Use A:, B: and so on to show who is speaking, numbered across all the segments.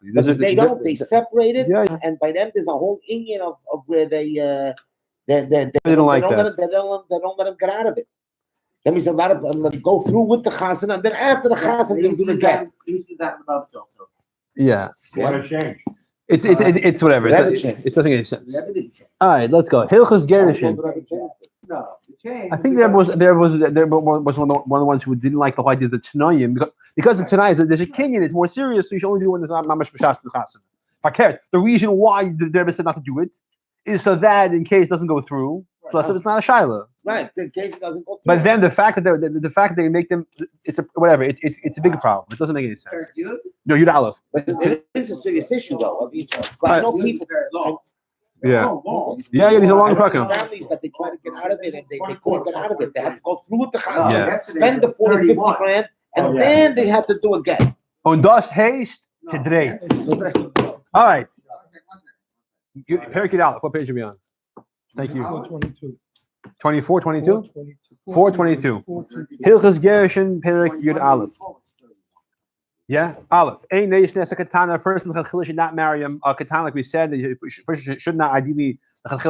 A: exactly.
B: But they don't. They separate it, and by them there's a whole Indian of where they
A: don't like that.
B: They don't let them get out of it. That means a lot of them go through with the chasana, and then after the chasana they do the get.
A: Yeah.
C: What a change.
A: It's whatever. It doesn't make any sense. All right, let's go. Hilchos Gerushin.
C: No, the change.
A: I think there was one of the ones who didn't like the whole idea of the Tanoim because the Tanai is there's a Kenyan, it's more serious, so you should only do it when there's not much b'shas the chasana. If I care, the reason why the Rebbe said not to do it is so that in case it doesn't go through, plus it's not a shaila.
B: Right, in case it doesn't go through.
A: But then the fact that they make them, it's a whatever. It's a big problem. It doesn't make any sense. No, Yud Aleph.
B: But it is a serious issue, though. I mean, I know people.
A: Yeah, these are long program.
B: Families that they try to get out of it and they couldn't get out of it. They have to go through with the chazan, spend the 40, 50 grand, and then they have to do again.
A: Und das heißt to dreht. All right. Perek Yud Aleph. What page are we on? Thank you. 24, 22? 422. Hilchos Gerushin Perek Yud Aleph. Yeah, Aleph. A person should not marry a katana, like we said. The person should not ideally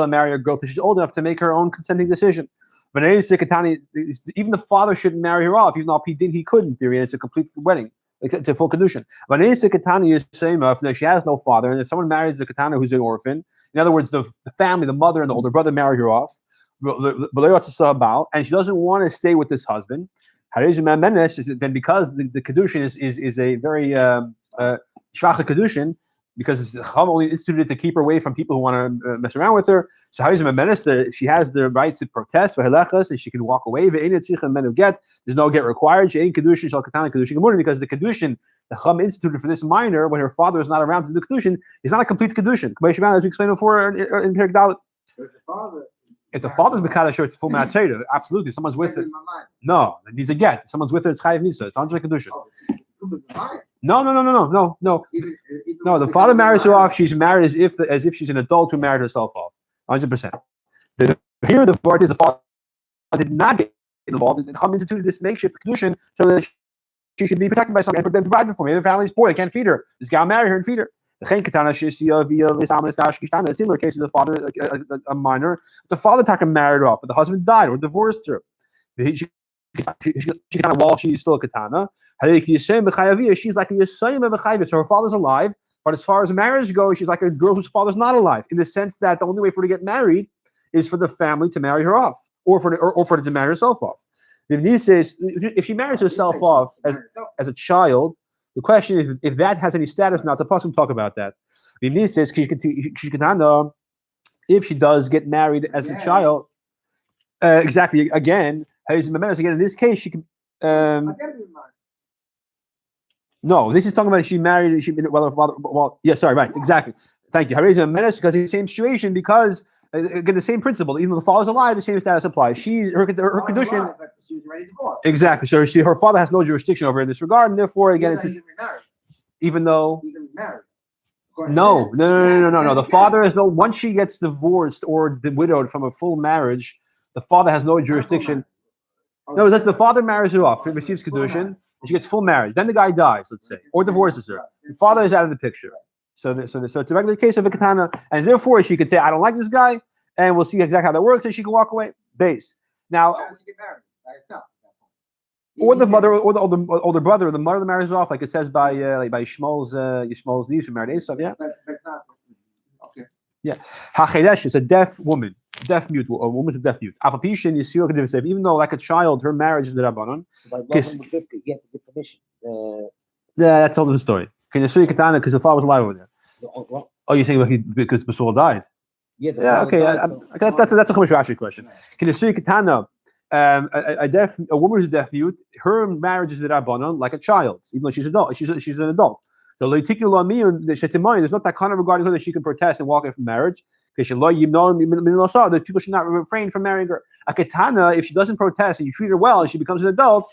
A: marry a girl till she's old enough to make her own consenting decision. But even the father shouldn't marry her off, even though he couldn't. In theory, and it's a complete wedding. It's a full kedushin. But katana is the same. If she has no father, and if someone marries a katana who's an orphan, in other words, the family, the mother and the older brother marry her off, and she doesn't want to stay with this husband. Then because the kedushin is a very shvacha kedushin, because Chacham only instituted to keep her away from people who want to mess around with her. So she has the right to protest for helechas, and she can walk away. There's no get required. She ain't kedushin shal katana kedushin gemurah, because the kedushin the Chacham instituted for this minor when her father is not around to do the kedushin is not a complete kedushin. As we explained before in Perek Dalet. If the father's Mekadosh, it's full Matzera. Absolutely. Someone's with it. No, it needs a get. If someone's with her, it's Chayiv Nisa. It's 100 Kedusha. No. No, the father marries her off. She's married as if she's an adult who married herself off. 100%. Here, the part is the father did not get involved. The Chacham instituted this makeshift Kedushin so that she should be protected by someone and provided for. Maybe the family's poor. They can't feed her. This guy will marry her and feed her. Similar cases, the father, a minor, the father married her off, but the husband died or divorced her. She while she's still a katana, she's like a yesayim, so her father's alive, but as far as marriage goes, she's like a girl whose father's not alive, in the sense that the only way for her to get married is for the family to marry her off, or for her to marry herself off. If she marries herself off as a child, the question is if that has any status now. The pasuk talk about that. Vimni says if she does get married as a child, exactly. Again, in this case, she can. No, this is talking about she married. Sorry, right, exactly. Thank you. Because it's the same situation. Because again, the same principle. Even though the father's alive, the same status applies. Her condition.
C: She was already divorced.
A: Exactly. So her father has no jurisdiction over her in this regard, and therefore, again, it's even though.
C: Married.
A: No. The father has no. Once she gets divorced or widowed from a full marriage, the father has no jurisdiction. No, that's the father marries her off, receives kedushin, and she gets full marriage. Then the guy dies, let's say, or divorces her. The father is out of the picture. So it's a regular case of a katana, and therefore she could say, "I don't like this guy," and we'll see exactly how that works, and she can walk away. Base. Now, or the mother, or the older brother, or the mother marries her off, like it says by Yishmael's niece who married Esav. Yeah.
C: Okay.
A: Yeah. Hacheresh is a deaf woman, deaf mute, a woman's a deaf mute. Even though like a child, her marriage is the Rabbanon.
B: You have to get permission.
A: Yeah, that's all the story. Can you see katana because the father was alive over there? Oh, you're saying because Basul died?
B: Yeah.
A: Okay. That's a Chumash Rashi question. Can you see katana? A woman who's a deaf mute, her marriage is the Rabbanon like a child, even though she's adult. She's an adult. So there's no takana regarding her that she can protest and walk away from marriage. That people should not refrain from marrying her. A katana, if she doesn't protest and you treat her well and she becomes an adult,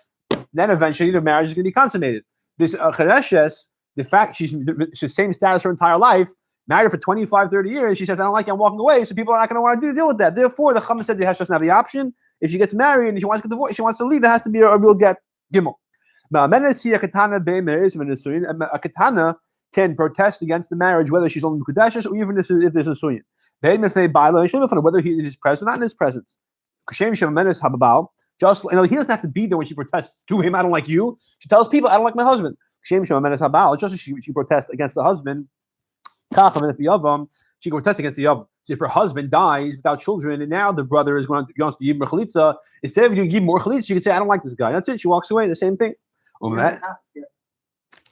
A: then eventually the marriage is going to be consummated. This chereshes, the fact she's the same status her entire life, married her for 25, 30 years, she says, I don't like it, I'm walking away, so people are not going to want to deal with that. Therefore, the Chacham said she doesn't have the option. If she gets married and she wants to divorce, she wants to leave, there has to be a real get. Gimel. A katana can protest against the marriage, whether she's only Mekudeshes or even if there's a Suyin. Whether he is present or not in his presence. Just, he doesn't have to be there when she protests to him, I don't like you. She tells people, I don't like my husband. Just as she protests against the husband, she can protest against the Yavam. So if her husband dies without children, and now the brother is going to give more chalitza, instead of doing give more chalitza, she can say, I don't like this guy. That's it. She walks away. The same thing.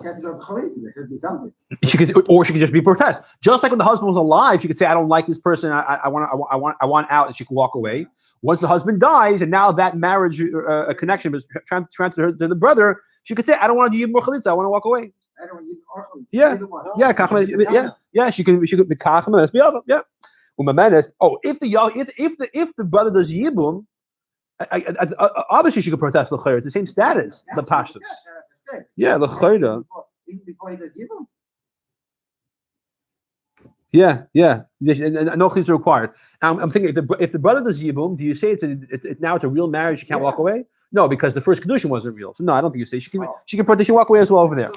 C: She has to go to Chalisa. There could be something.
A: Or she could just be protest. Just like when the husband was alive, she could say, I don't like this person. I want out, and she could walk away. Once the husband dies, and now that marriage connection was transferred to the brother, she could say, I don't want to give more chalitza. I want to walk away.
C: I don't want you to
A: Yeah. She could be kachma. Let's be over. Yeah. If the brother does yibum, obviously she could protest the chayr. It's the same status. The pashtus. Yeah, the chayra.
C: Even before he does yibum.
A: Yeah. No chalitza required. I'm thinking if the brother does yibum, do you say now it's a real marriage? She can't walk away? No, because the first kedushin wasn't real. So no, I don't think you say she can protest. She can walk away as well over there.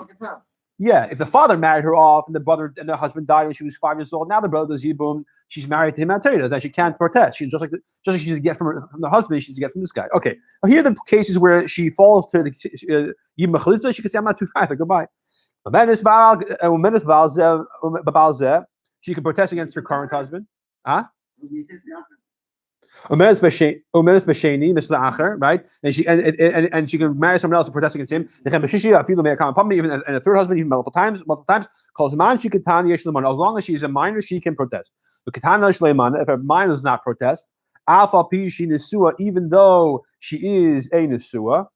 A: Yeah, if the father married her off and the husband died when she was 5 years old, now the brother does yibum, she's married to him at Torah, then she can't protest. She's just like she should get from the husband, she should get from this guy. Okay, now here are the cases where she falls to the yibum chalitza. She could say, I'm not too fat, goodbye. She can protest against her current husband. Huh? Right? And she can marry someone else and protest against him. Even a third husband, even multiple times. Calls man, she can as long as she's a minor, she can protest. But if a minor does not protest, even though she is a nesua,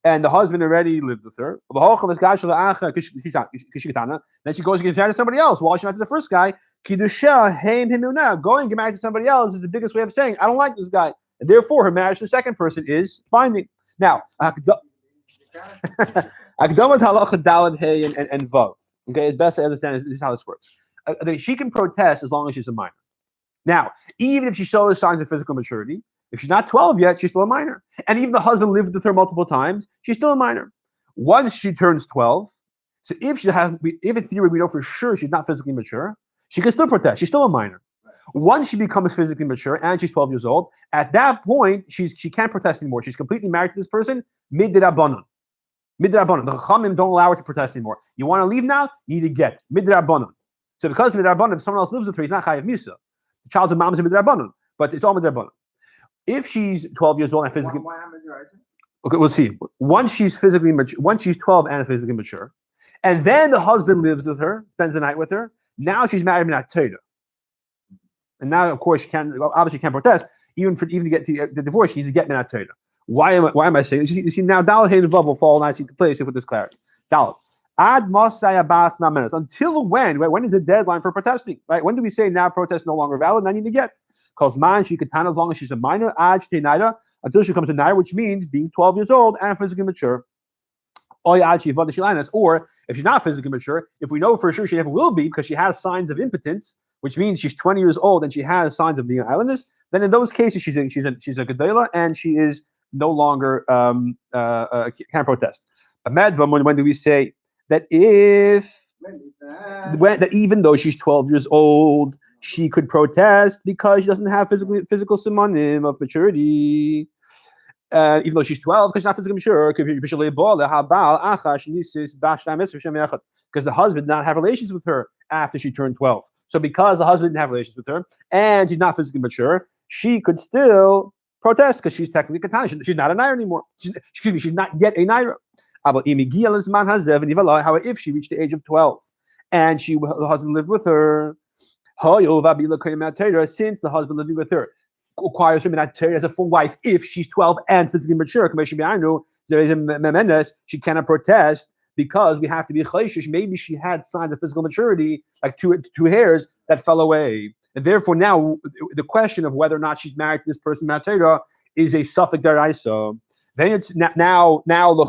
A: and the husband already lived with her, then she goes and gets married to somebody else. Why she not to the first guy? Going and get married to somebody else is the biggest way of saying, I don't like this guy. And therefore, her marriage to the second person is binding. Now, Akdamat halacha dalad hey and vav. Okay, it's best to understand this is how this works. She can protest as long as she's a minor. Now, even if she shows signs of physical maturity, if she's not 12 yet, she's still a minor. And even the husband lived with her multiple times, she's still a minor. Once she turns 12, so if in theory we know for sure she's not physically mature, she can still protest. She's still a minor. Once she becomes physically mature and she's 12 years old, at that point she can't protest anymore. She's completely married to this person. Midrabanan. The Chachamim don't allow her to protest anymore. You want to leave now? You need to get midrabanan. So because midrabanan, if someone else lives with her, he's not chayav misa. The child's a mom's midrabanan, but it's all midrabanan. If she's 12 years old and physically okay, we'll see. Once she's 12 and physically mature, and then the husband lives with her, spends the night with her. Now she's married minat Torah, and now of course she can't protest even to get the divorce. She needs to get minat Torah. Why am I saying this? You see now Daled Hey Vav will fall nicely into place with this clarity. Daled ad masaya bas namenas. Until when? Right? When is the deadline for protesting? Right? When do we say now protest no longer valid? I need to get. Because man, she can tan as long as she's a minor, until she becomes a naira, which means being 12 years old and physically mature. Or if she's not physically mature, if we know for sure she never will be because she has signs of impotence, which means she's 20 years old and she has signs of being an islandess, then in those cases she's a gedela and she is no longer can't protest. When do we say that that even though she's 12 years old, she could protest because she doesn't have physical simonim of maturity. Even though she's 12, because she's not physically mature, because the husband did not have relations with her after she turned 12. So because the husband didn't have relations with her and she's not physically mature, she could still protest because she's technically katana. She's not a naira anymore. She's not yet a naira. However, if she reached the age of 12 and the husband lived with her, since the husband living with her requires her as a full wife if she's 12 and physically mature, she cannot protest because we have to be chayshish. Maybe she had signs of physical maturity, like two hairs that fell away. And therefore now the question of whether or not she's married to this person is a suffix deraisa. Then it's now the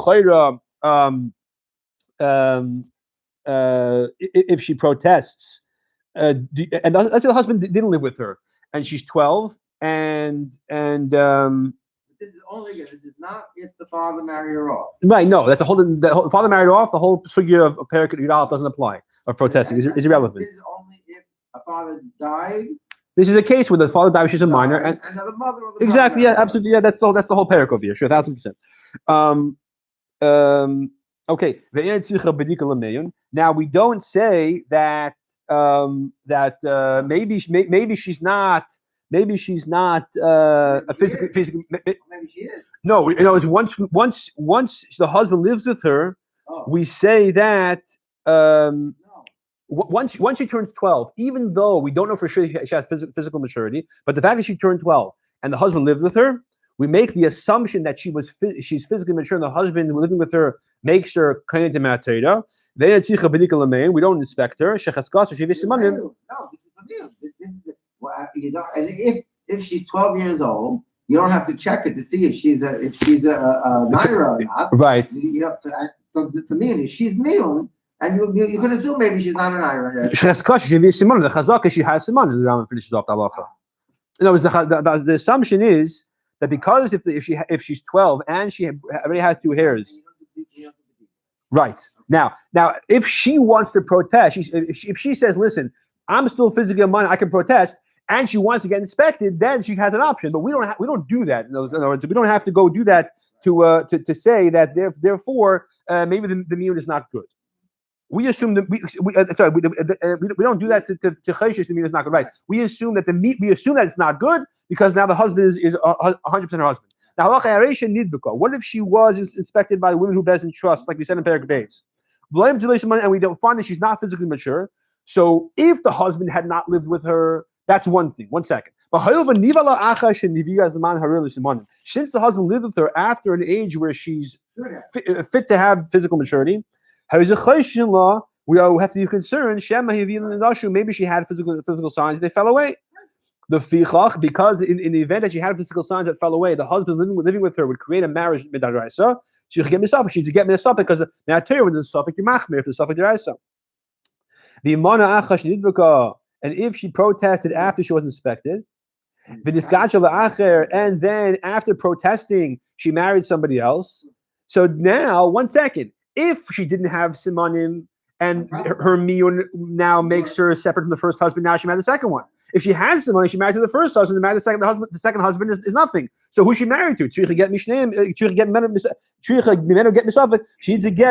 A: if she protests, and let's say the husband didn't live with her, and she's 12, and
C: This is only this is not if the father married her off.
A: Right, no, that's the whole father married off, the whole figure of Perek Yudal doesn't apply, of protesting, is irrelevant.
C: This is only if a father died.
A: This is a case where the father died when she's a minor, and
C: the mother or the
A: exactly,
C: brother
A: yeah, absolutely, yeah, that's the whole Perek over here, sure, 1,000%. Okay, now we don't say that maybe she's not a physical.
C: Maybe she is.
A: No, it's once the husband lives with her, we say that
C: No.
A: once she turns 12, even though we don't know for sure she has physical maturity, but the fact that she turned 12 and the husband lives with her, we make the assumption that she's physically mature and the husband living with her makes her kainit matera. We don't inspect her.
C: No, this is for you. You don't, and if she's 12 years old, you don't have to check it to see if she's a naira or not.
A: Right.
C: You have to, for me, if she's miyun, and you can assume maybe she's not a naira.
A: The chazaka she has siman, and the Rambam finishes off the halacha. In other words, the assumption is that because if she's 12 and she already has 2 hairs, right now if she wants to protest, if she says, "Listen, I'm still physically a minor, I can protest," and she wants to get inspected, then she has an option. But we don't do that. In other words, we don't have to go do that to say that therefore maybe the miyun is not good. We assume that we don't do that to chayshish the miyun is not good. Right? We assume that we assume that it's not good because now the husband is 100% her husband. Now, what if she was inspected by the women who doesn't trust, like we said in Perek Beis, and we don't find that she's not physically mature? So if the husband had not lived with her, that's one thing. 1 second. But since the husband lived with her after an age where she's fit to have physical maturity, we have to be concerned. Maybe she had physical signs, they fell away. Because in the event that she had physical signs that fell away, the husband living with her would create a marriage midaraisa. She should get misafik. She should get misafik because now tell you when there's safik machmir if there's safik deraisa. And if she protested after she was inspected, and then after protesting she married somebody else. So now 1 second, if she didn't have simanim and her miyun now makes her separate from the first husband, now she married the second one. If she has simanim, she married to the first husband, and married the second husband is nothing. So who's she married to? She needs to get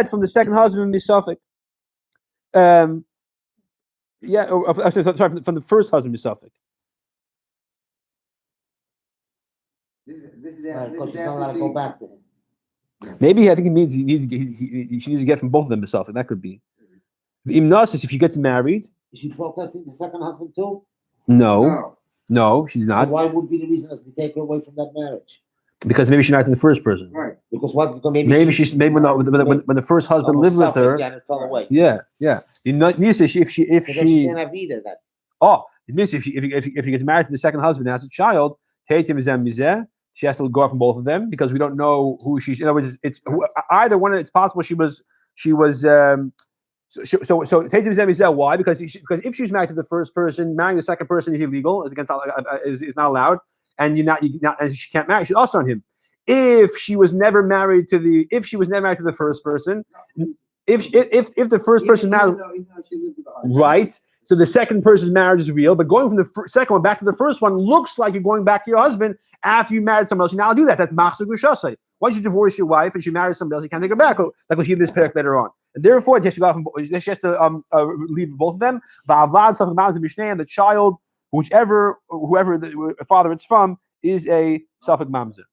A: from the second husband misafik. Sorry, from the first husband misafik.
B: This is after go back to him.
A: Maybe I think it means she needs to get from both of them herself, and that could be. The imnasis, if she gets married.
B: Is she protesting the second husband too?
A: No, she's not.
B: And why would be the reason that we take her away from that marriage?
A: Because maybe she's not the first person.
B: Right. Because what? Maybe
A: when the first husband lived with her.
B: Yeah, it fell away.
A: Yeah. The imnasis, if she
B: can't have either that.
A: Oh, it means if she gets married to the second husband and has a child, she has to go out from both of them because we don't know who she's. In other words, it's either one. It's possible she was. So why? Because if she's married to the first person, marrying the second person is illegal. Is not allowed, and and she can't marry. She's also on him. If she was never married to the first person, if the first person married, right? So the second person's marriage is real, but going from the second one back to the first one looks like you're going back to your husband after you married someone else. You now do that. That's machzor gushasei. Once you divorce your wife and she marries somebody else, you can't take her back. Like we'll see in this perek later on. And therefore, she has to leave both of them. And the child, whoever the father it's from, is a safek mamzer.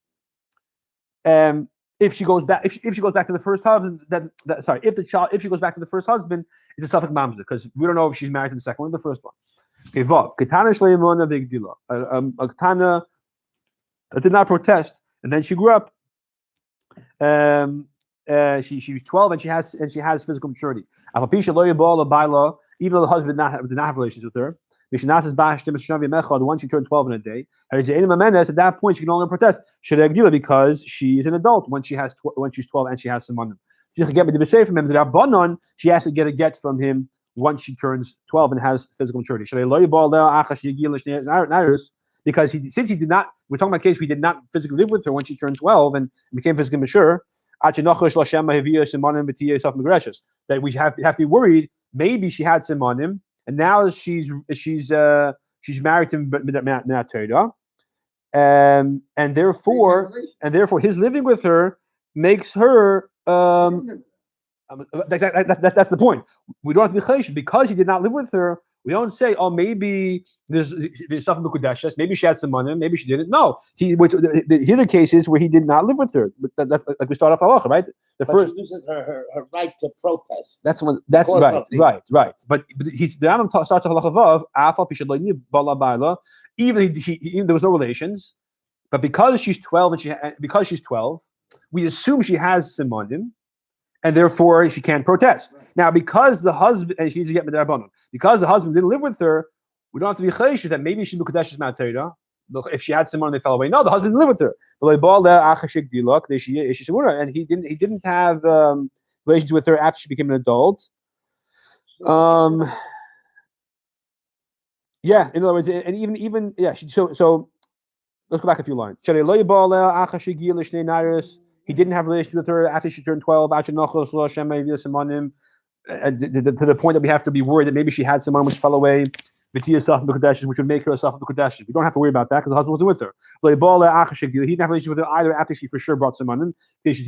A: If she goes back, if she goes back to the first husband, if she goes back to the first husband, it's a safek mamzer because we don't know if she's married to the second one or the first one. Okay, vav ketana shleimona v'gdila. A ketana that did not protest, and then she grew up. She was 12 and she has physical maturity. Even though the husband did not have relations with her. Once she turned 12 in a day, at that point she can only protest because she is an adult when she's 12 and she has some money. She has to get a get from him once she turns 12 and has physical maturity. because since he did not, we're talking about a case where he did not physically live with her when she turned 12 and became physically mature. That we have to be worried. Maybe she had simonim, and now she's married to him, and therefore his living with her makes her. That's the point. We don't have to be chayish because he did not live with her. We don't say, oh, maybe there's stuff in Mekudeshes. Maybe she had some money. Maybe she didn't. No, here are the cases where he did not live with her. Like we start off halacha, right?
B: But she loses her right to protest.
A: That's right. But the Rambam starts off halacha vav. Afal pishadlayni bala baila. Even there was no relations, but because she's 12 because she's 12, we assume she has simonim. And therefore she can't protest. Right. Now, because the husband, and she needs to get medarbanon, because the husband didn't live with her, we don't have to be chayish that maybe she mukadeshes ma'atayra. If she had someone, they fell away. No, the husband didn't live with her. And he didn't have relations with her after she became an adult. Yeah, in other words, and even so let's go back a few lines. He didn't have relations with her after she turned 12. To the point that we have to be worried that maybe she had someone which fell away, which would make her a self Kodesh. We don't have to worry about that because the husband wasn't with her. He didn't have relations with her either after she for sure brought someone, which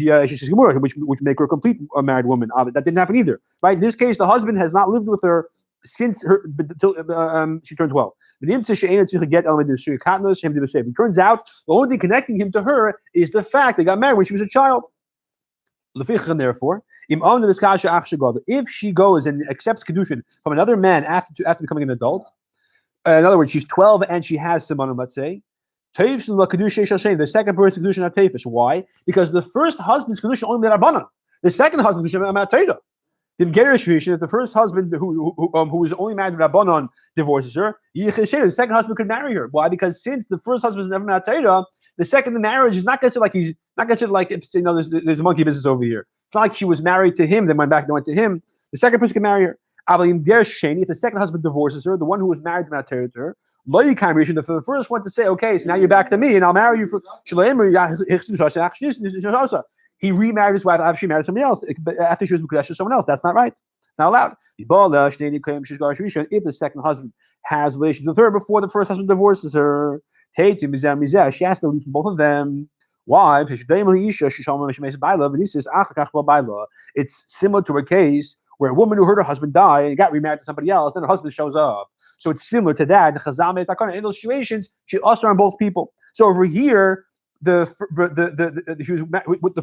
A: make her a complete married woman. That didn't happen either. Right? In this case, the husband has not lived with her since she turned 12. It turns out the only thing connecting him to her is the fact they got married when she was a child. Therefore, if she goes and accepts kedushin from another man after becoming an adult, in other words, she's 12 and she has someone, let's say, the second person's kedushin are tefish. Why? Because the first husband's kedushin only made abanan. The second husband's kedushin are teira. If the first husband who was only married to Rabbanon divorces her, the second husband could marry her. Why? Because since the first husband is never married to Torah, the second marriage is not considered like there's a monkey business over here. It's not like she was married to him, then went to him. The second person can marry her. If the second husband divorces her, the one who was married to her, the first one to say, okay, so now you're back to me and I'll marry you for he remarried his wife after she married somebody else. After she was Mekudesh to someone else. That's not right. It's not allowed. If the second husband has relations with her before the first husband divorces her, she has to leave from both of them. Why? It's similar to a case where a woman who heard her husband die and got remarried to somebody else, then her husband shows up. So it's similar to that. In those situations, she also on both people. So over here, the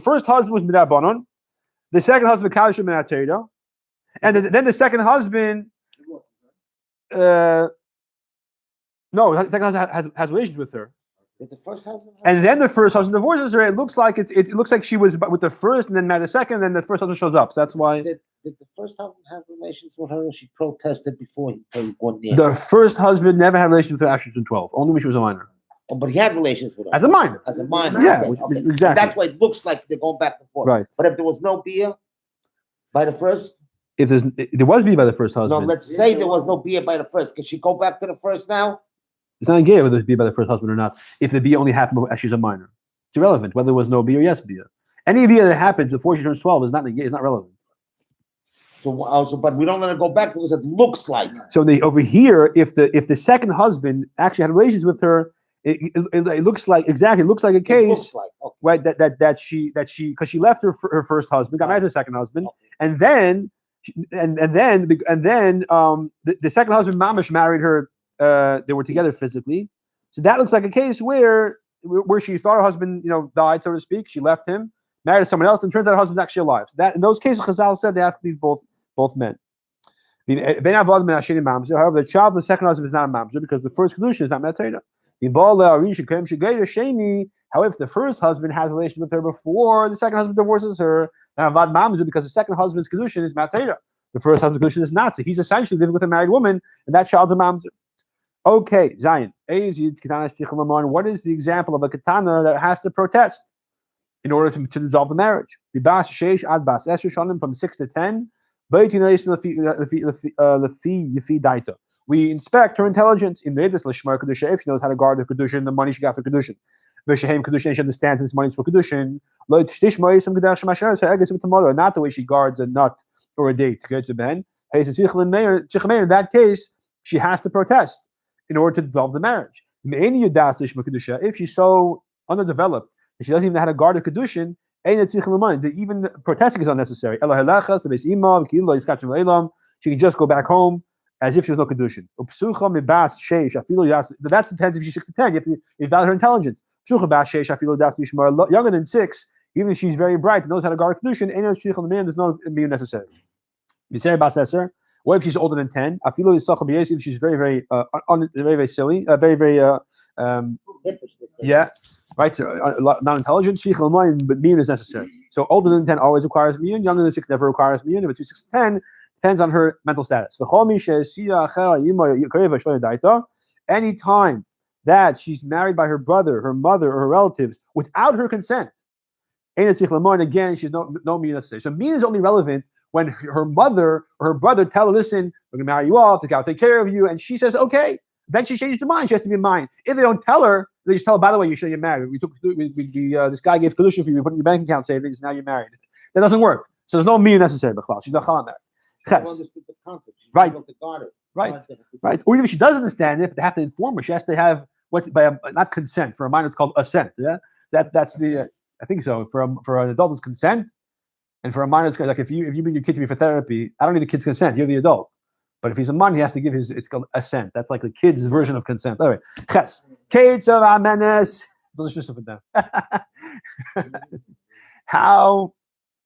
A: first husband was midabanon, the second husband kalishim minatera, and then the second husband, the second husband has relations with her.
B: The first husband,
A: and then the first husband divorces her. It looks like it looks like she was with the first, and then married the second, and then the first husband shows up. That's why.
B: Did the first husband have relations with her, or she protested before he paid 1 year?
A: The first husband never had relations with her after she was 12, only when she was a minor.
B: Oh, but he had relations with her
A: as a minor. Yeah,
B: okay.
A: Exactly.
B: And that's why it looks like they're going back and forth.
A: Right.
B: But if there was no beer by the first,
A: if there was beer by the first husband.
B: No, let's say there was no beer by the first. Can she go back to the first now?
A: It's not gay whether it's beer by the first husband or not. If the beer only happened as she's a minor, it's irrelevant whether there was no beer or yes beer. Any beer that happens before she turns 12 is not gay. It's not relevant.
B: So, but we don't let her go back because it looks like.
A: So over here, if the second husband actually had relations with her, it looks like exactly. It looks like a case,
B: like, okay.
A: Right? That she because she left her first husband, got married to the second husband, okay. and then the second husband, mamash, married her. They were together physically, so that looks like a case where she thought her husband, died, so to speak. She left him, married someone else, and turns out her husband's actually alive. So that in those cases, Chazal said they have to be both men. However, the child of the second husband is not a mamzer because the first kedushin is not matera. However, if the first husband has a relationship with her before the second husband divorces her, then avad mamzer because the second husband's kedushin is matera. The first husband's kedushin is not. So he's essentially living with a married woman, and that child's a mamzer. Okay, Zion. What is the example of a katana that has to protest in order to dissolve the marriage? From 6 to 10. we inspect her intelligence. In the lishmar kedusha, if she knows how to guard the kedushin, the money she got for kedushin. V'shehem kedushin, she understands this money is for kedushin. Lo tishmar some kedash masher. So I guess with tomorrow, not the way she guards a nut or a date. Good to ben. In that case, she has to protest in order to dissolve the marriage. If she's so underdeveloped and she doesn't even know how to guard a kedushin, even protesting is unnecessary. She can just go back home as if she was no kedushin. That's depends if she's 6 to 10. You have to evaluate her intelligence. Younger than 6, even if she's very bright and knows how to guard a kedushin, there's no immune necessary. What if she's older than 10? If she's very, very, very silly, very, very, right, not intelligent, but miyun is necessary. So older than 10 always requires miyun, younger than 6 never requires miyun. But 6 to 10 depends on her mental status. Any time that she's married by her brother, her mother, or her relatives without her consent, and again, she's no miyun necessary. So miyun is only relevant when her mother or her brother tell her, listen, we're going to marry you off, I'll take care of you, and she says, okay, then she changes her mind, she has to be in mind. If they don't tell her, they just tell her, by the way, you should get married. This guy gave kedusha for you, put in your bank account savings, now you're married. That doesn't work. So there's no miyun necessary, she's not challah married. Right. Right. Or even if she does understand it, but they have to inform her. She has to have not consent. For a minor, it's called assent. Yeah, that's the I think so. For an adult, it's consent. And for a minor, it's like if you bring your kid to me for therapy, I don't need the kid's consent. You're the adult. But if he's a minor, he has to give it's called assent. That's like the kid's version of consent. All right. Ches. Kates of Amenes. Delicious of them.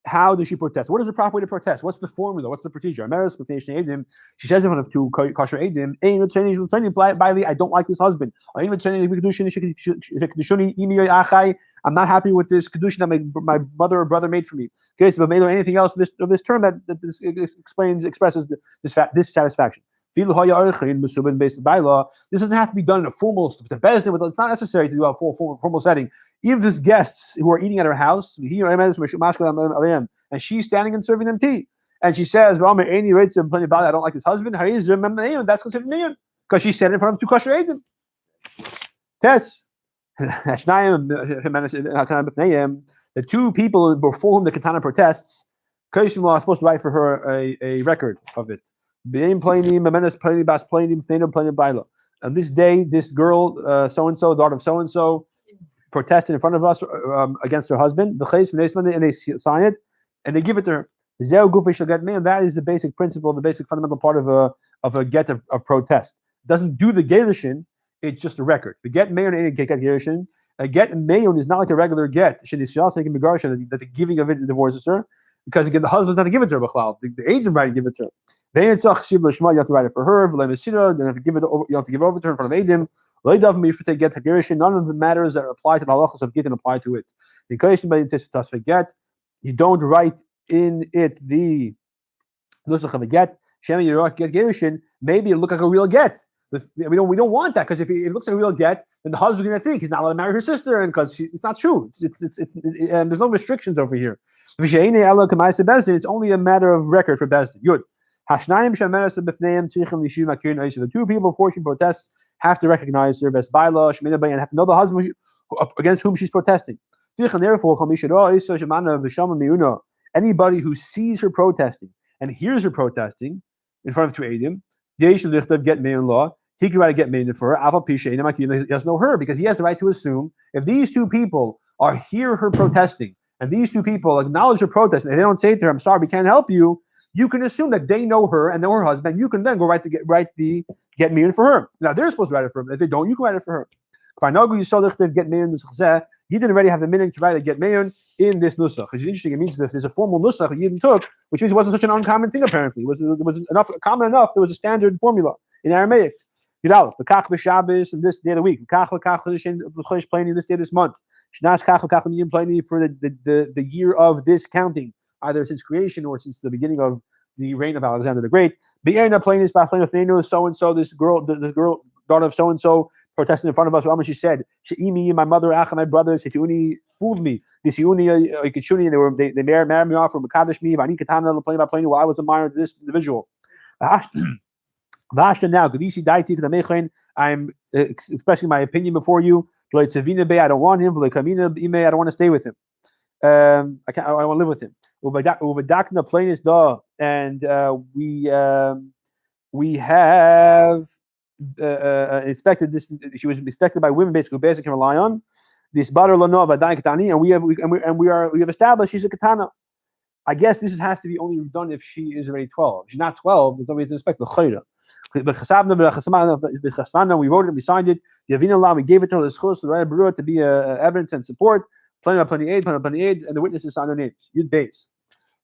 A: How does she protest? What is the proper way to protest? What's the formula? What's the procedure? She says in front of 2 kosher edim, I don't like this husband. I'm not happy with this kedushin that my mother or brother made for me. Okay, so or anything else of this term that this expresses this satisfaction. This doesn't have to be done in a formal, it's not necessary to do a formal setting. Even if there's guests who are eating at her house, and she's standing and serving them tea, and she says, I don't like this husband, that's considered miyun, because she said it in front of 2 kosher edim. Tess. The 2 people before whom the katana protests, are supposed to write for her a record of it. On this day, this girl, so-and-so, daughter of so-and-so, protested in front of us against her husband, and they sign it, and they give it to her. And that is the basic principle, the basic fundamental part of a get of protest. It doesn't do the gerushin, it's just a record. The get mayon ain't get gerushin. A get mayon is not like a regular get. That the giving of it divorces her, because again, the husband's not to give it to her. The agent right to give it to her. You have to write it for her. You have to give it over to her in front of Adim. None of the matters that apply to the halachos of get and apply to it. You don't write in it the nusach of a get. Maybe it look like a real get. We don't want that, because if it looks like a real get, then the husband's going to think he's not allowed to marry her sister, and because it's not true. And there's no restrictions over here. It's only a matter of record for Bezdin. Good. The 2 people before she protests have to recognize her best bylaw and have to know the husband against whom she's protesting. Therefore, anybody who sees her protesting and hears her protesting in front of 2 edim, get mayon law. He can write a get mayon for her. He doesn't know her, because he has the right to assume if these 2 people hear her protesting and these 2 people acknowledge her protest and they don't say to her, I'm sorry, we can't help you, you can assume that they know her and know her husband. You can then go write the get miyun for her. Now they're supposed to write it for her. If they don't, you can write it for her. If I know you saw the get miyun, you didn't already have the meaning to write a get miyun in this nusach. It's interesting. It means that there's a formal nusach that Yidden took, which means it wasn't such an uncommon thing. Apparently, it was common enough. There was a standard formula in Aramaic. Yidalef, the kach b'Shabbos and this day of the week. Kach l'chodesh pleni this day this month. Shnas kach l'yim pleni for the year of this counting, either since creation or since the beginning of the reign of Alexander the Great. Be'ena plenis b'afleinu so and so. This girl, daughter of so and so, protesting in front of us. She said, "She'imi, my mother, Acha, my brothers, Hitiuni fooled me. This Yuni, Ikishuni, they married me off from Makadosh me. Vani Katana, playing while I was a minor to this individual." Vashta now, I'm expressing my opinion before you. I don't want him. I don't want to stay with him. I can't. I want to live with him. And we have inspected this. She was inspected by women, basically can rely on this. And we have established she's a katana. I guess this has to be only done if she is already 12. If she's not 12, there's nobody to inspect the chayra. We wrote it, we signed it. We gave it to her to be evidence and support. Plenty of aid, and the witnesses signed their names. Yud base.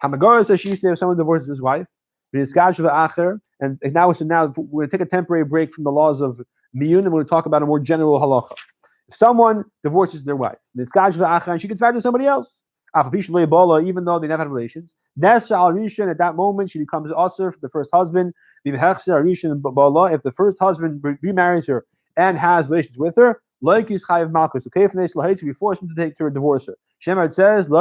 A: Hamagara says she used to have someone divorces his wife. And now we're going to take a temporary break from the laws of miyun, and we're going to talk about a more general halacha. If someone divorces their wife, and she gets married to somebody else, even though they never had relations, at that moment she becomes usher for the first husband. If the first husband remarries her and has relations with her, like is chayav malchus, okay, to be forced to take to divorce her. Shemar says, the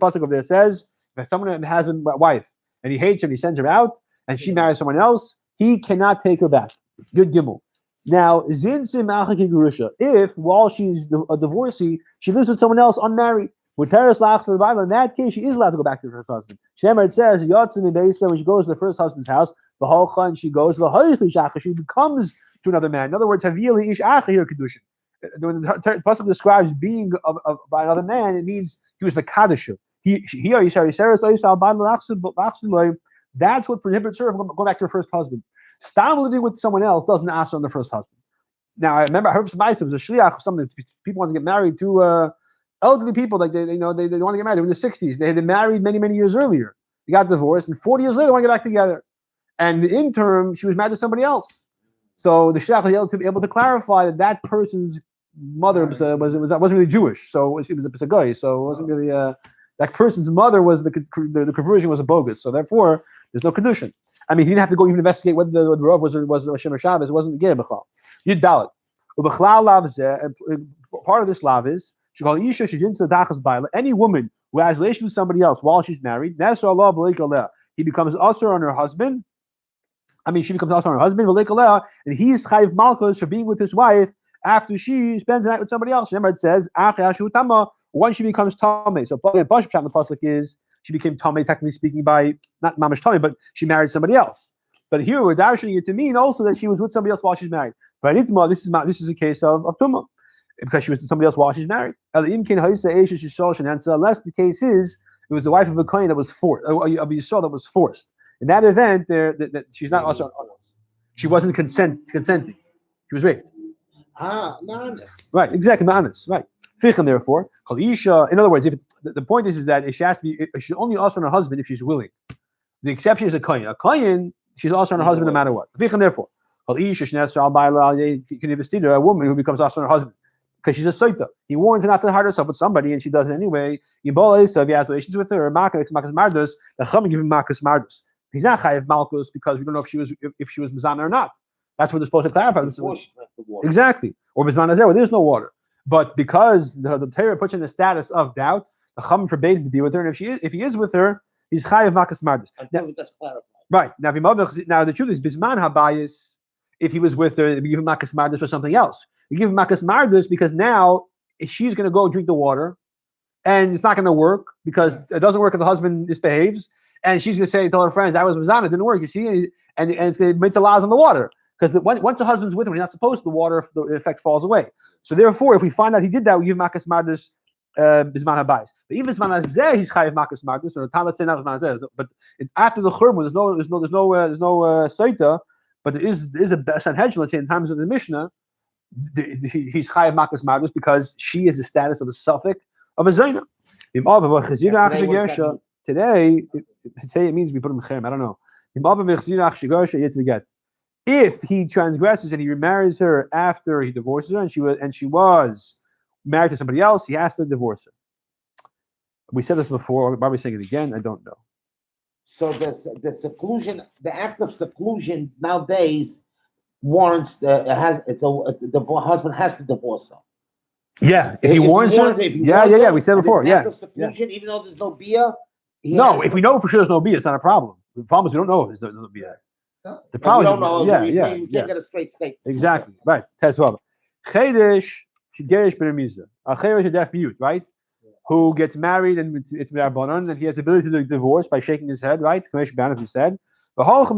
A: pasuk over there says, if someone has a wife and he hates her and he sends her out and she marries someone else, he cannot take her back. Good gimel. Now, if while she's a divorcee, she lives with someone else unmarried, in that case, she is allowed to go back to her first husband. Shemar says, when she goes to the first husband's house, she goes, she becomes to another man. In other words, Havili ish here kedushin. When the pasuk describes being by another man, it means he was the kaddisha. That's what prohibits her from going back to her first husband. Stop living with someone else doesn't ask her on the first husband. Now I remember I heard some was a shliach. Something people want to get married to elderly people, like they want to get married. They were in the 60s. They had been married many years earlier. They got divorced, and 40 years later they want to get back together. And in the interim, she was married to somebody else. So the shliach was able to clarify that person's mother wasn't really Jewish, so she was a guy. So it wasn't really that person's mother was the conversion was a bogus. So therefore, there's no kedushin. I mean, he didn't have to go even investigate whether the Rav was Hashem or Shabbos. It wasn't the Ger B'chal. Yud Dalet. Part of this lav is any woman who has relations with somebody else while she's married, he becomes usher on her husband. I mean, she becomes usher on her husband, and he is chayiv malchus for being with his wife after she spends the night with somebody else. Remember, it says once she becomes tamei. So the pasuk is she became tamei, technically speaking, by not mamash tamei, but she married somebody else. But here we're dashing it to mean also that she was with somebody else while she's married. But this is a case of tumah, because she was with somebody else while she's married. Unless the case is it was the wife of a kohen that was forced, of Yisrael that was forced. In that event, that she's not also she wasn't consenting. She was raped.
B: Ma'anis.
A: Right, exactly, ma'anis. Right. Therefore, in other words, if the point is that she has to be, she's only also on her husband if she's willing. The exception is a kohen. A kohen, she's also on her husband no matter what. Therefore, a woman who becomes also on her husband because she's a soita. He warns her not to hurt herself with somebody, and she does it anyway. So if he has relations with her, makas mardus, the Chum give him makas mardus. He's not chayiv malchus because we don't know if she was mizana or not. That's what they're supposed to clarify. Exactly. Or Bisman where there's no water. But because the Torah puts in the status of doubt, the Chum forbade to be with her, and if he is with her, he's chayav makas mardus. Right. Now the truth is Bisman habayis, if he was with her, we give him makas mardus for something else. We give him makas mardus because now she's going to go drink the water, and it's not going to work because it doesn't work if the husband misbehaves, and she's going to tell her friends, "I was mizana, it didn't work." You see, and it's going to make the laws on the water. Because once the husband's with him, he's not supposed to, the effect falls away. So therefore, if we find out he did that, we give makas mardus bisman habayis. But even bisman hazeh, he's chayiv makas mardus. Or let's say not bisman hazeh. But after the churban, there's no soita. But there is a sanhedrin. Let's say in times of the Mishnah, he's chayiv makas mardus because she is the status of a suffix of a zayna. Today it means we put him cherem. I don't know. If he transgresses and he remarries her after he divorces her, and she was married to somebody else, he has to divorce her. We said this before. Why are we saying it again? I don't know.
B: So the seclusion, the act of seclusion nowadays warrants the husband has to divorce her.
A: Yeah, if he warns her. Yeah. We said before.
B: Act of seclusion, even though there's no bia.
A: No, if we know for sure there's no bia, it's not a problem. The problem is we don't know if there's no bia. The
B: But we
A: problem
B: don't know.
A: is,
B: We can't get a straight statement.
A: exactly, right. Tezvav. Chedesh, Geresh Benamiza. A Chedesh, a deaf mute, right? Who gets married and it's Rabbanon, and he has the ability to divorce by shaking his head, right? Commission Ban, as we said. And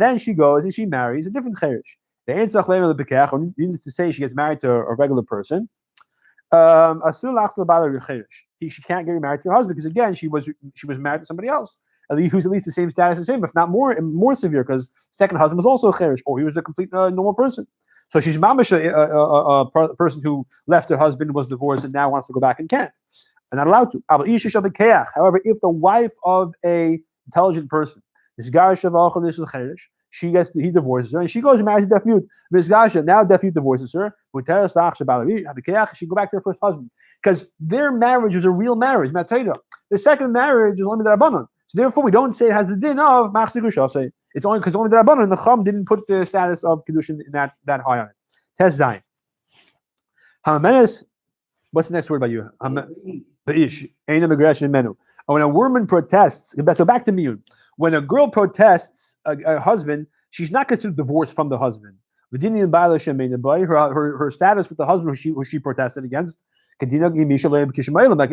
A: then she goes and she marries a different Chedesh. The Eitzach Lema Lebekech, or needless to say, she gets married to a regular person. She can't get married to her husband because again she was married to somebody else who's at least the same status as him, if not more severe, because second husband was also a cherish, or he was a complete normal person. So she's mamish a person who left her husband, was divorced, and now wants to go back and can't, and not allowed to. However, if the wife of a intelligent person, he divorces her, and she goes and marries a deaf mute. Now deaf mute divorces her. She can go back to her first husband because their marriage was a real marriage. The second marriage is only the Rabbanon. So therefore, we don't say it has the din of machzir gushasei. It's only because only the Rabbanon and the Chum didn't put the status of kedushin in that high on it. Test Zayin. Hamenes. What's the next word by you? Be'ish. Einam aggression menu. When a woman protests, so back to miyun. When a girl protests a husband, she's not considered divorced from the husband. Her status with the husband who she protested against is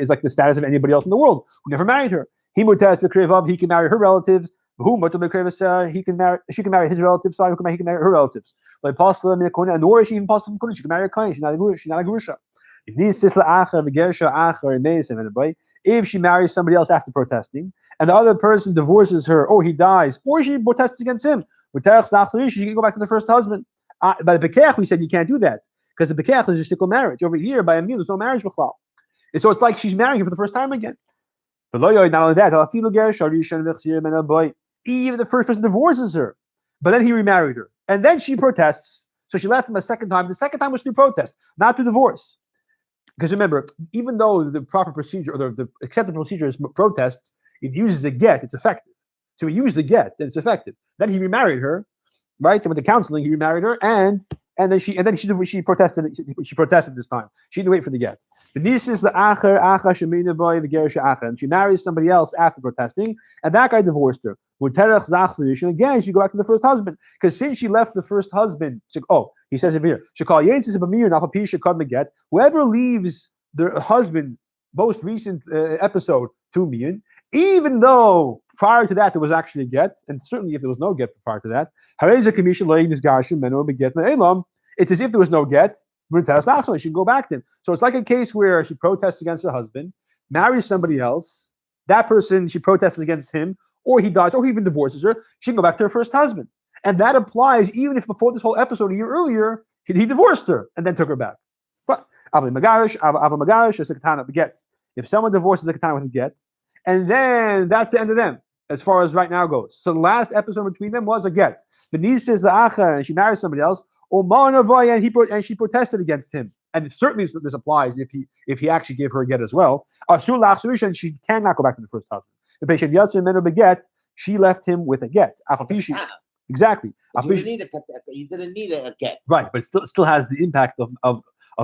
A: like the status of anybody else in the world who never married her. He can marry her relatives. She can marry his relatives. He can marry her relatives. Nor is she even possible. She can marry a kohen. She's not a grusha. If she marries somebody else after protesting, and the other person divorces her, or he dies, or she protests against him, she can go back to the first husband. By the Bekech, we said you can't do that, because the Bekech is a shtickle marriage. Over here, by Amil, there's no marriage b'chlal. And so it's like she's marrying him for the first time again. But not only that, even the first person divorces her, but then he remarried her, and then she protests. So she left him a second time. The second time was to protest, not to divorce. Because remember, even though the proper procedure or the accepted procedure is protests, it uses a get, it's effective. So he used the get, then it's effective. Then he remarried her, right? And with the counseling, he remarried her, and then she protested. She protested this time. She didn't wait for the get. The niece is the acher shemina boy the gerish acher, and she marries somebody else after protesting, and that guy divorced her. And again, she go back to the first husband because since she left the first husband, he says it here. Whoever leaves their husband most recent episode to miyun, even though prior to that there was actually a get, and certainly if there was no get prior to that, it's as if there was no get. She can go back to him. So it's like a case where she protests against her husband, marries somebody else. That person, she protests against him, or he dies, or he even divorces her. She can go back to her first husband, and that applies even if before this whole episode a year earlier he divorced her and then took her back. But if someone divorces the katana with a get, and then that's the end of them as far as right now goes. So the last episode between them was a get. The niece is the acher, and she marries somebody else. And she protested against him, and certainly this applies if he actually gave her a get as well. And she cannot go back to the first husband. The patient beget, she left him with a get. Exactly.
B: You didn't need a get.
A: Right, but it still has the impact of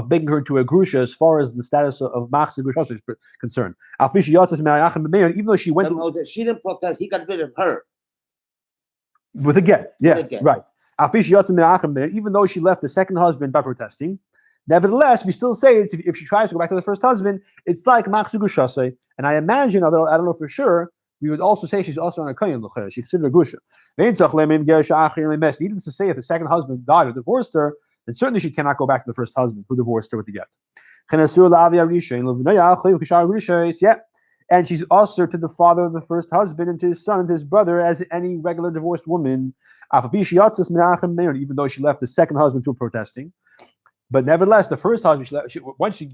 A: making her to a grusha as far as the status of machzir gushas is concerned. Even though she went,
B: she didn't protest. He got rid of her
A: with a get. Yeah, right. Even though she left the second husband by protesting, nevertheless, we still say if she tries to go back to the first husband, it's like machzir gushas. And I imagine, although I don't know for sure, we would also say she's also on a kohen l'chayr. She's considered a grusha. Needless to say, if the second husband died or divorced her, then certainly she cannot go back to the first husband who divorced her with the get. Yeah. And she's also to the father of the first husband and to his son and to his brother as any regular divorced woman, even though she left the second husband to protesting. But nevertheless, the first husband, once she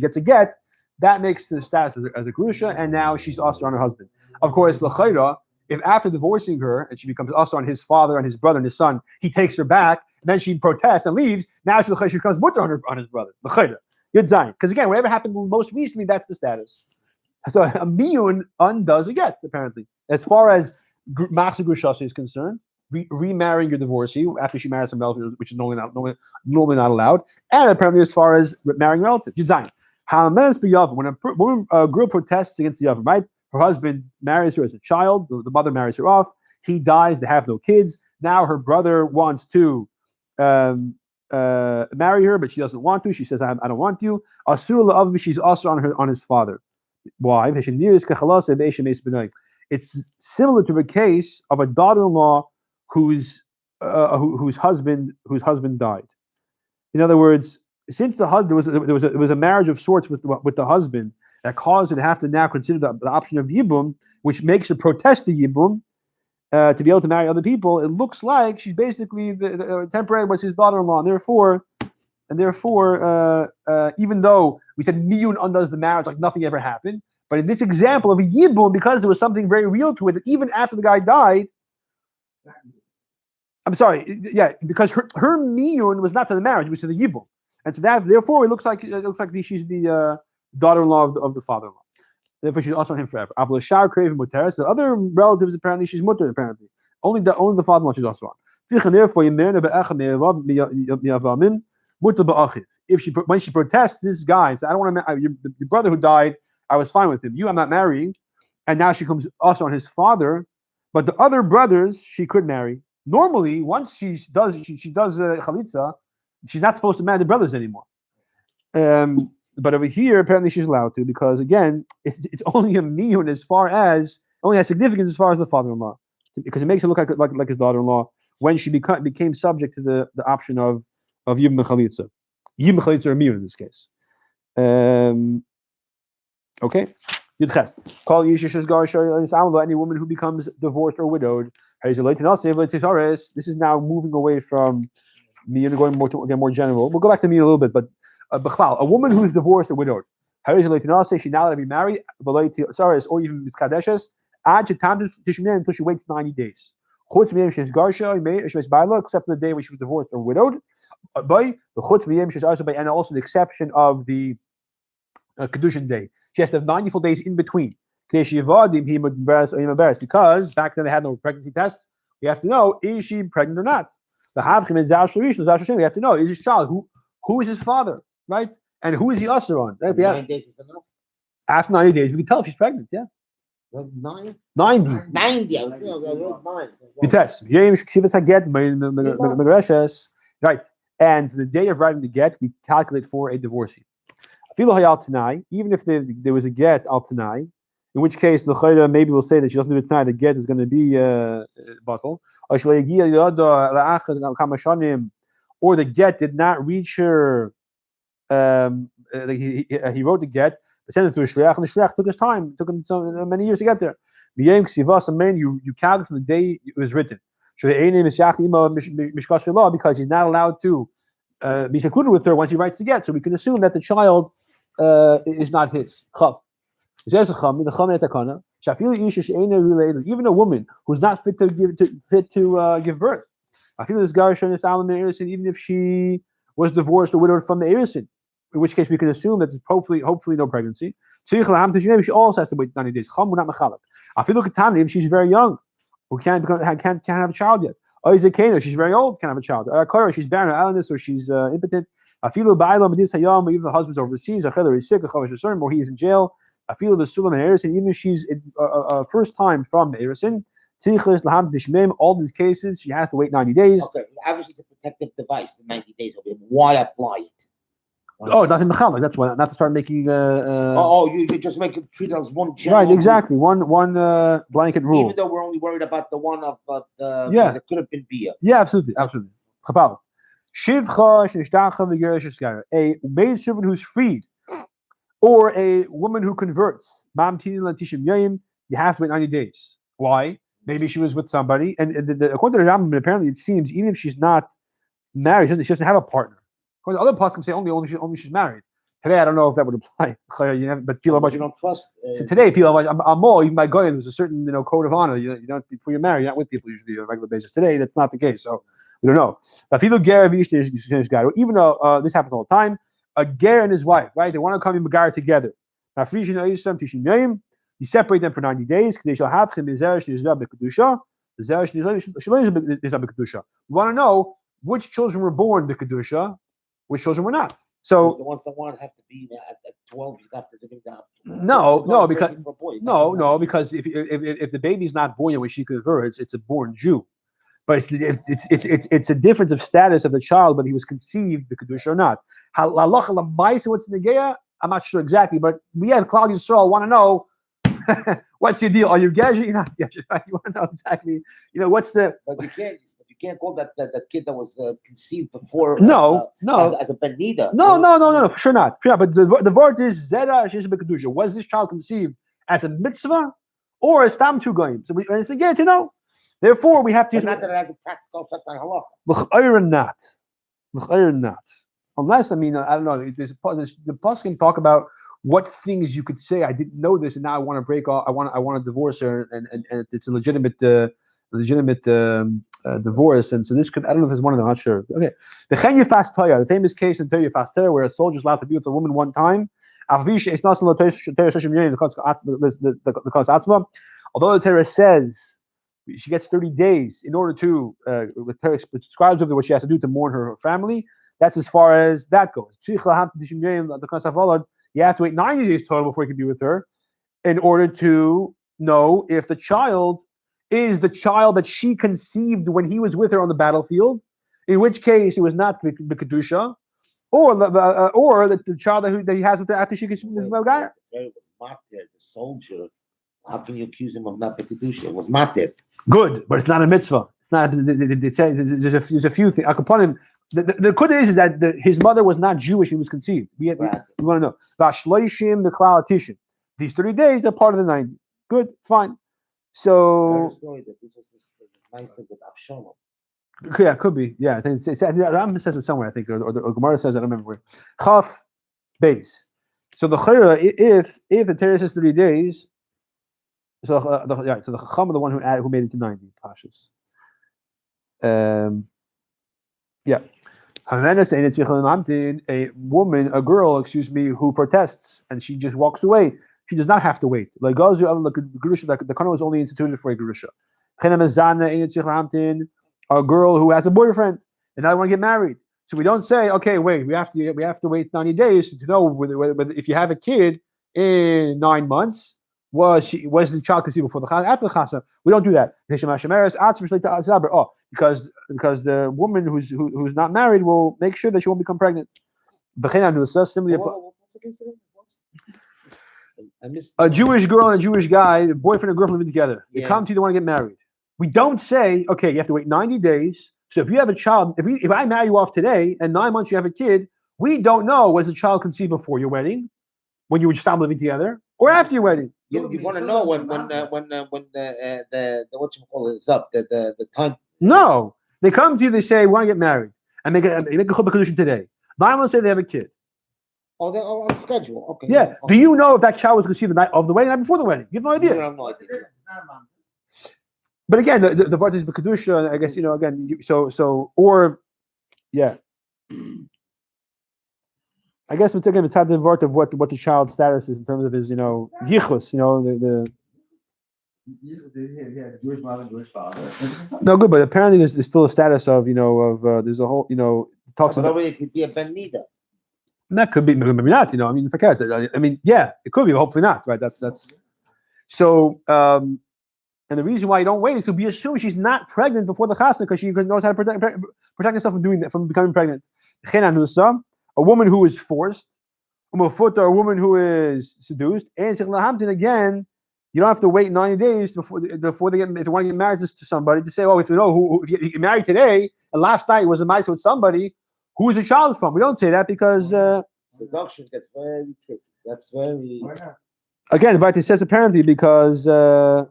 A: gets a get, that makes the status as a grusha, and now she's also on her husband. Of course, l'chayra, if after divorcing her and she becomes also on his father and his brother and his son, he takes her back, and then she protests and leaves. Now she becomes mutter on his brother. L'chayra, Yud Zayin. Because again, whatever happened most recently, that's the status. So a miyun undoes a get, apparently. As far as machzir gushas is concerned, remarrying your divorcee after she marries somebody else, which is normally not allowed, and apparently as far as marrying relatives. Yud Zayin. When a girl protests against the Yavam, right? Her husband marries her as a child. The mother marries her off. He dies. They have no kids. Now her brother wants to marry her, but she doesn't want to. She says, I don't want you. Asur la'av, she's also on his father. Why? It's similar to the case of a daughter-in-law whose husband died. In other words, since the husband there was a marriage of sorts with the husband that caused her to have to now consider the option of yibum, which makes her protest the yibum to be able to marry other people. It looks like she's basically the temporary was his daughter-in-law, and therefore, even though we said miyun undoes the marriage like nothing ever happened, but in this example of a yibum, because there was something very real to it, that even after the guy died, I'm sorry, because her miyun was not to the marriage, it was to the yibum, and so that therefore it looks like she's the daughter-in-law of the father-in-law. Therefore, she's also on him forever. The other relatives apparently she's mutter. Apparently, only the father-in-law she's also on. Therefore, when she protests this guy, says, I don't want to marry your brother who died. I was fine with him. I'm not marrying, and now she comes also on his father. But the other brothers she could marry. Normally, once she does chalitza, she's not supposed to marry the brothers anymore. But over here, apparently she's allowed to, because again, it's only a miyun only has significance as far as the father-in-law, because it makes her look like his daughter-in-law when she became subject to the option of yibum chalitza. Yibum chalitza or miyun in this case. Okay. Call any woman who becomes divorced or widowed. This is now moving away from miyun, going more general. We'll go back to miyun a little bit, but a woman who's divorced or widowed, she now allowed to be married, or even miskadeshes, until she waits 90 days. Except for the day when she was divorced or widowed. And also the exception of the Kedushin day. She has to have 90 full days in between. Because back then they had no pregnancy tests. We have to know, is she pregnant or not? We have to know, is this child, who is his father? Right? And who is he usher on? Right?
B: 9 days is enough.
A: After 90 days, we can tell if she's pregnant, yeah?
B: 9?
A: 90.
B: 90. I was thinking 9.
A: You test. Right. And the day of writing the get, we calculate for a divorcee. Even if there was a get al tanai, in which case the chayra maybe will say that she doesn't do it tonight, the get is going to be bottle. Or the get did not reach her. He wrote the get, sent it to a shliach, and the shliach took his time. Took him so many years to get there. You calculate from the day it was written. Because he's not allowed to be secluded with her once he writes the get. So we can assume that the child is not his. Even a woman who's not fit to give birth. I feel this Gerushin Perek, even if she was divorced or widowed from the Erisin, in which case we can assume that it's hopefully no pregnancy. She also has to wait 90 days. I feel like if she's very young, who can't have a child yet. She's very old, can't have a child. She's barren or illness, or she's impotent. I feel even the husband's overseas, or he's sick, or he is in jail. I feel the Sulam and Erisin, even if she's first time from the Erisin. All these cases, she has to wait 90 days.
B: Okay, obviously it's a protective device, the 90 days of it. Why apply it?
A: Not in Mechalek, that's why, not to start making
B: you just make it treat it as one general
A: right, exactly. One blanket rule.
B: Even though we're only worried about the one of the that could have been Bia.
A: Yeah, absolutely. A maidservant who's freed, or a woman who converts, you have to wait 90 days. Why? Maybe she was with somebody, and according to the Rambam, apparently it seems even if she's not married, she doesn't have a partner. According to other poskim say only she's married. Today I don't know if that would apply, but people
B: you don't trust.
A: Today people I'm all even by going. There's a certain code of honor. You don't before you're married, you're not with people usually on a regular basis. Today that's not the case, so we don't know. Even though this happens all the time, a ger and his wife, right? They want to come in Magar together. Now, you separate them for 90 days. We want to know which children were born the Kedusha, which children were not. So
B: the ones that want have to be at 12. You have to bring down.
A: no, because if the baby's not born yet when she converts, it's a born Jew. But it's a difference of status of the child, whether he was conceived the kedusha or not. Halacha l'maisa, what's the negeya? I'm not sure exactly, but we have Klal Yisrael want to know what's your deal? Are you Geshe? You're not Geshe, right? You want to know exactly, what's the.
B: But you can't call that kid that was conceived before.
A: No.
B: As a benida.
A: No, for sure not. For sure, but the word is zera she's kedusha. Was this child conceived as a mitzvah or as tam tu goyim? So it's again to know. Therefore, we have to.
B: But not that it has a practical effect on halacha.
A: L'chayr not. Unless, I don't know. The pasuk talk about what things you could say. I didn't know this, and now I want to break off. I want to divorce her, and it's a legitimate divorce. And so this could. I don't know if it's one of them. I'm not sure. Okay, the Chen Yifas Toya, the famous case in Torah Yifas Toya, where a soldier is allowed to be with a woman one time. Although the Torah says she gets 30 days in order to, with Torah describes of what she has to do to mourn her family. That's as far as that goes. You have to wait 90 days total before you can be with her in order to know if the child is the child that she conceived when he was with her on the battlefield, in which case it was not the Kedusha, or the child that he has with her after she conceived this guy.
B: It was mocked there, the soldier. How can you accuse him of not the Kedusha? It was mocked.
A: Good, but it's not a mitzvah. It's not. There's a few things. Upon him, the good is that his mother was not Jewish. He was conceived. We want to know. Vashloishim the Klalatishim. These 30 days are part of the 90. Good, fine. So.
B: Story that this was this nice with Avshalom.
A: Yeah, it could be. Yeah, I think Rambam says it somewhere. I think, or Gemara says. I don't remember where. Chaf base. So the chayra, if the Torah says 30 days. So the Chacham is the one who made it to 90 pashas. Yeah. A woman, a girl, who protests and she just walks away. She does not have to wait. The Kana was only instituted for a Gerusha. A girl who has a boyfriend and I want to get married. So we don't say, okay, wait, we have to wait 90 days to know whether if you have a kid in 9 months. Was the child conceived before the chasa? After the chasa, we don't do that. Because the woman who's not married will make sure that she won't become pregnant. A Jewish girl and a Jewish guy, the boyfriend and girlfriend living together. They come to you, they want to get married. We don't say, okay, you have to wait 90 days. So if you have a child, if I marry you off today and 9 months you have a kid, we don't know was the child conceived before your wedding, when you were just living together, or after your wedding.
B: You want to know when the what you call it is up the time.
A: No, they come to you. They say we want to get married and make a chubba kedushin today. 9 months say they have a kid.
B: Oh, they're on schedule. Okay.
A: Yeah.
B: Okay.
A: Do you know if that child was conceived the night of the wedding, or before the wedding? You have no idea.
B: You have no idea.
A: But again, the word is kedusha. I guess again. Yeah. I guess it's had the word of what the child's status is in terms of his yichus.
C: Jewish mother, Jewish father.
A: No, good, but apparently there's still a status of there's a whole talks about.
B: It could be a ben nida.
A: That could be, maybe not. Forget it. Yeah, it could be, but hopefully not. Right? That's so. And the reason why you don't wait is because we assume she's not pregnant before the chasna because she knows how to protect herself from becoming pregnant. A woman who is forced, a woman who is seduced, and again, you don't have to wait 90 days before they get if they want to get married to somebody to say, if you know if you get married today and last night was a mice with somebody, who is the child from? We don't say that because
B: seduction gets very tricky. That's very
A: again, Vati says apparently because the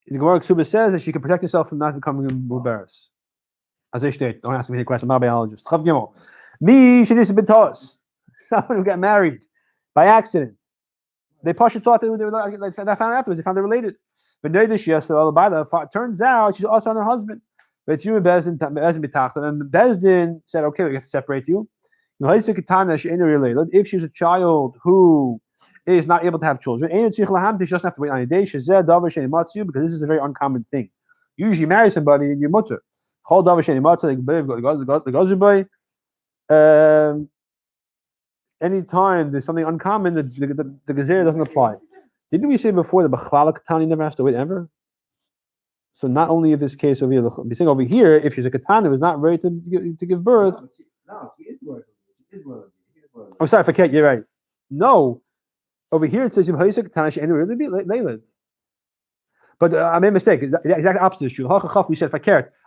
A: Gemara Ksuba says that she can protect herself from not becoming embarrassed. As I state, don't ask me any question. I'm not a biologist. Me, she needs to be taught. Someone who got married by accident. They thought they found out afterwards. They found they're related. But turns out she's also on her husband. But you and Bezdin said, okay, we have to separate you. If she's a child who is not able to have children, she doesn't have to wait 90 days because this is a very uncommon thing. You usually marry somebody and you're mutter. anytime there's something uncommon, the Gezerah doesn't apply. Didn't we say before the Bechlala Katani never has to wait ever? So not only in this case over here, the thing over here, if she's a Katana who's not ready to give birth.
C: No, she is worth it. She is worth it.
A: I'm sorry, if I can't, you're right. No, over here it says but I made a mistake. The exact opposite is true. We said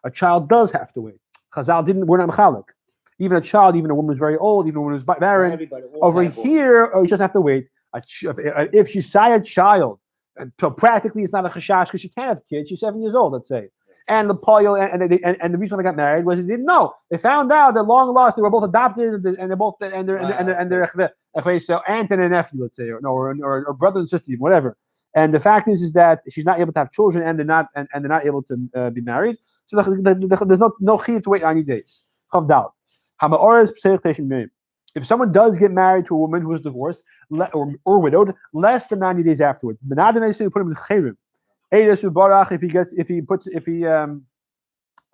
A: a child does have to wait. Chazal we're not mechalik. Even a child, even a woman who's very old, even a woman who's barren. Over here, you just have to wait. If she's a child, so practically it's not a chashash because she can't have kids. She's 7 years old, let's say. And the poil and the reason why they got married was they didn't know. They found out that long lost they were both adopted and they're both and they're so aunt and a nephew, let's say, or brother and sister, whatever. And the fact is that she's not able to have children and they're not able to be married. So there's no chiv to wait 90 days. Chavdal. If someone does get married to a woman who is divorced or widowed, less than 90 days afterwards, put him in chayrim. If he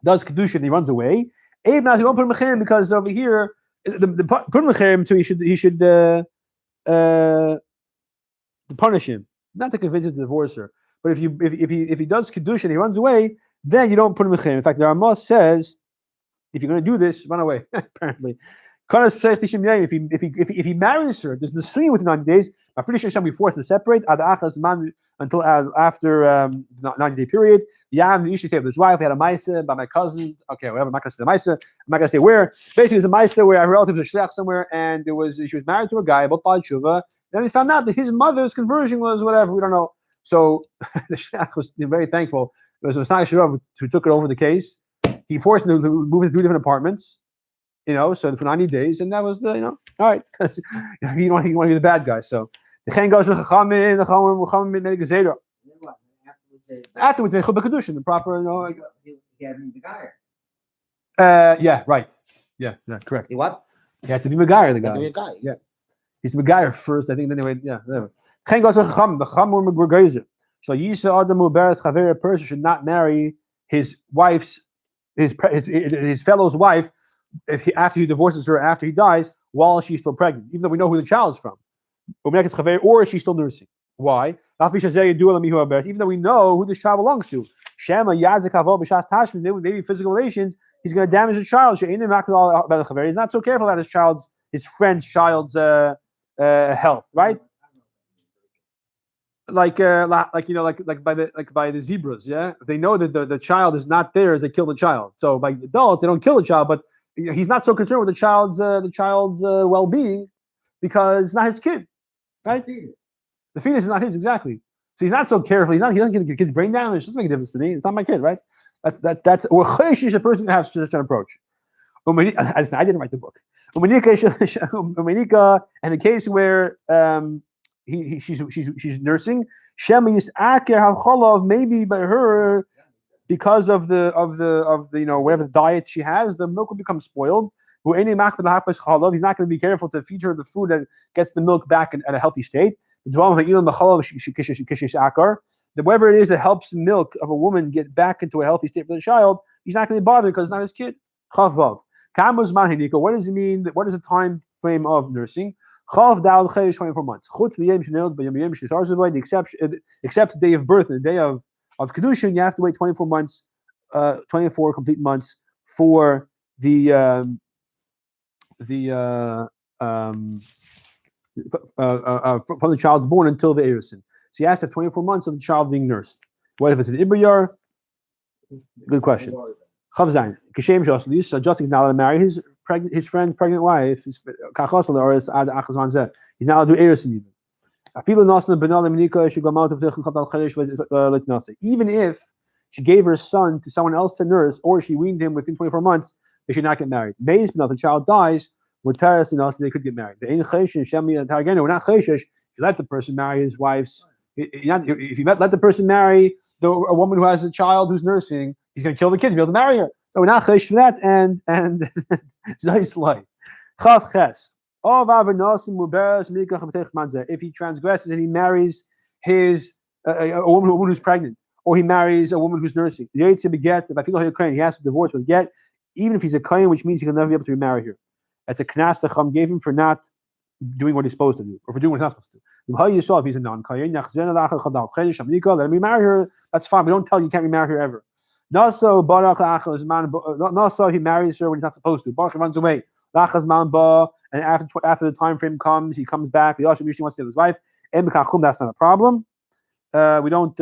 A: does kedusha and he runs away, you won't put him in chayrim because over here the put him in chayrim so he should to punish him, not to convince him to divorce her. But if he does kedusha and he runs away, then you don't put him in chayrim. In fact, the Rambam says, if you're going to do this, run away. Apparently, if he marries her, there's the swing within 90 days. After shall be forced to separate until after the 90-day period. Yam the stay with his wife. He had a ma'isa by my cousin. Okay, whatever. I'm not going to say the ma'isa. I'm not going to say where. Basically, it's a ma'isa where a relative was a shlech somewhere, and she was married to a guy about Bal Tshuva. Then they found out that his mother's conversion was whatever. We don't know. So the shlech was very thankful. It was Masai Shirav who took it over the case. He forced them to move into 2 different apartments. So for 90 days, and that was the, all right. He want to be the bad guy. So the chen goes to Chachamim, the Chachamim made a gezerah. Afterwards, they chub kedushin, the proper,
C: He had to be the guy.
A: Yeah, right. Yeah, correct.
B: He what?
A: He had to be Megayer, the guy.
B: Had to be a guy.
A: Yeah, he's Megayer first, I think. Anyway, yeah, whatever. Chen goes to Chachamim, the Chachamim were gezer. So Yisa Adam Uberes Chaver, a person should not marry his fellow's wife. After he divorces her, after he dies, while she's still pregnant, even though we know who the child is from, or she's still nursing. Why? Even though we know who this child belongs to. Maybe physical relations, he's going to damage the child. He's not so careful about his friend's child's health, right? Like by the zebras, yeah. If they know that the child is not theirs, they kill the child. So by adults, they don't kill the child, but he's not so concerned with the child's well-being because it's not his kid, right? The fetus is not his, exactly. So he's not so careful. He doesn't get the kid's brain damage. It doesn't make a difference to me. It's not my kid, right? That's or a person who has such an approach. I didn't write the book. And the case where she's nursing, maybe by her, because of the whatever diet she has, the milk will become spoiled. He's not going to be careful to feed her the food that gets the milk back at a healthy state. Whatever it is that helps milk of a woman get back into a healthy state for the child, he's not going to be bothered because it's not his kid. What does it mean? What is the time frame of nursing? 24 months. Except the day of birth and the day of kedushin, you have to wait 24 months, 24 complete months for from the child's born until the erusin. So you have to have 24 months of the child being nursed. What if it's an ibriyar? Good question. Chavzayin. Kashem Shosli. So Justin is not allowed to marry his friend's pregnant wife. He's not allowed to do erusin even. Even if she gave her son to someone else to nurse, or she weaned him within 24 months, they should not get married. If the child dies, they could get married. We're not chayshish. If you let the person marry his wife's, if you let the person marry a woman who has a child who's nursing, he's going to kill the kid to be able to marry her. So we're not chayshish for that. And Zayslai. Chav ches. If he transgresses and he marries a woman who's pregnant, or he marries a woman who's nursing, if I feel like he has to divorce with get, even if he's a kohen, which means he can never be able to remarry her. That's a knas the Chum gave him for not doing what he's supposed to do, or for doing what he's not supposed to do. If he's a non-kayin, let him remarry her. That's fine. We don't tell you can't remarry her ever. Naso he marries her when he's not supposed to. Baruch runs away. And after the time frame comes, he comes back. He also usually wants to tell his wife. That's not a problem. We don't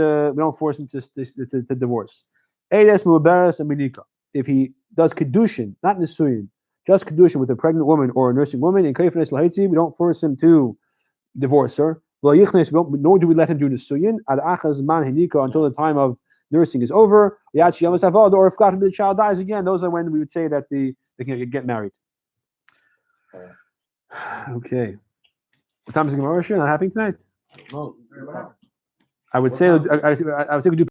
A: force him to divorce. If he does kedushin, not nisuyin, just kedushin with a pregnant woman or a nursing woman, in we don't force him to divorce her. Nor do we let him do nisuyin until the time of nursing is over. Or if God forbid the child dies again, those are when we would say that they can get married. Okay. What time is the Gemara? Not happening tonight.
B: No.
A: I would say we do